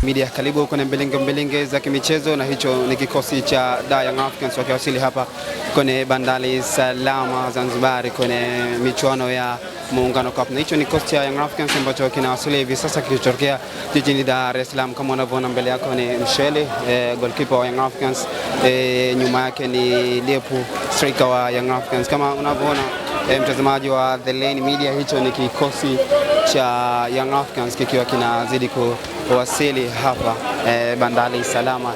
Media, karibu kwenye mbilinge za kimichezo, na hicho ni kikosi cha Young Africans wakiwasili hapa kwenye Bandari Salama Zanzibar kwenye michuano ya Muungano Cup. Na hicho ni kikosi cha Young Africans ambacho kinawasili hivi sasa kikitokea jijini Dar es Salaam. Kama unavyoona mbele yako ni Mshele, goalkeeper wa Young Africans, nyuma yake ni Lepu, striker wa Young Africans. Kama unavyoona mtazamaji wa The Lane Media, hicho ni kikosi cha Young Africans kikiwa kinazidi kuwasili hapa Bandari Salama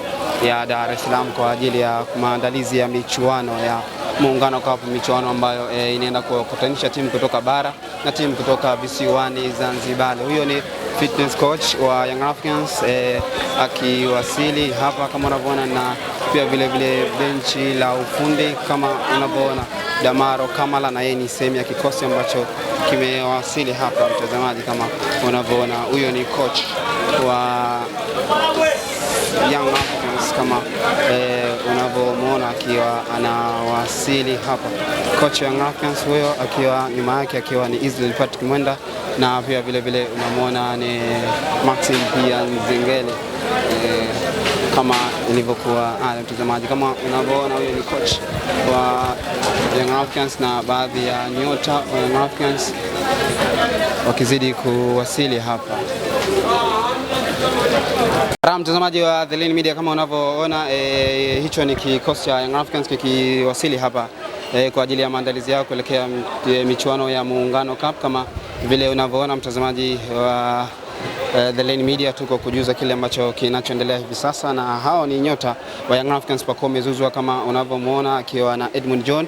ya Dar es Salaam kwa ajili ya maandalizi ya michuano ya Muungano Cup, michuano ambayo inaenda kukutanisha timu kutoka bara na timu kutoka visiwani Zanzibar. Huyo ni fitness coach wa Young Africans akiwasili hapa kama unavyoona, na pia vile benchi la ufundi kama unavyoona Damaro Kamala, na yeye ni sehemu ya kikosi ambacho kimewasili hapa mtazamaji. Kama unavyoona huyo ni coach wa Young Africans kama unavyomuona akiwa anawasili hapa. Coach wa Young Africans huyo akiwa nyuma yake akiwa ni Israel Patrick Mwenda, na pia vile unamuona ni Maxim pia Nzengele kama ilivyokuwa mtazamaji. Kama unavyoona huyo ni coach wa Young Africans na baadhi ya nyota wa Young Africans wakizidi kuwasili hapa. Mtazamaji wa The Lane Media, kama unavyoona hicho ni kikosi cha Young Africans kikiwasili hapa kwa ajili ya maandalizi yao kuelekea michuano ya Muungano Cup. Kama vile unavyoona mtazamaji wa The Lane Media, tuko kujuza kile ambacho kinachoendelea hivi sasa, na hao ni nyota wa Young Africans. Pacome Zouzoua kama unavyomuona akiwa na Edmund John,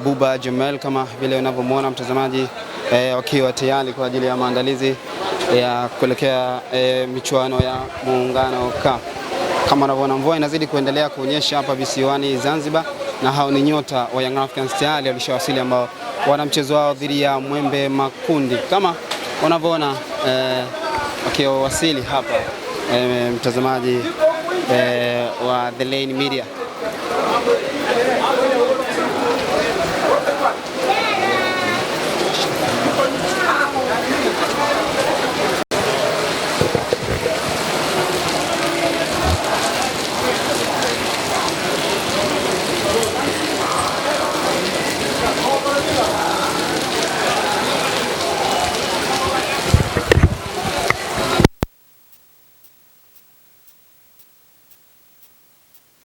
Buba Jamel kama vile unavyomuona mtazamaji, wakiwa tayari kwa ajili ya maandalizi ya kuelekea michuano ya Muungano Cup. Kama unavyoona mvua inazidi kuendelea kuonyesha hapa visiwani Zanzibar, na hao ni nyota wa Young Africans tayari walishawasili ambao wana mchezo wao dhidi ya Mwembe Makundi. Kama unavyoona wakiwasili hapa mtazamaji wa The Lane Media.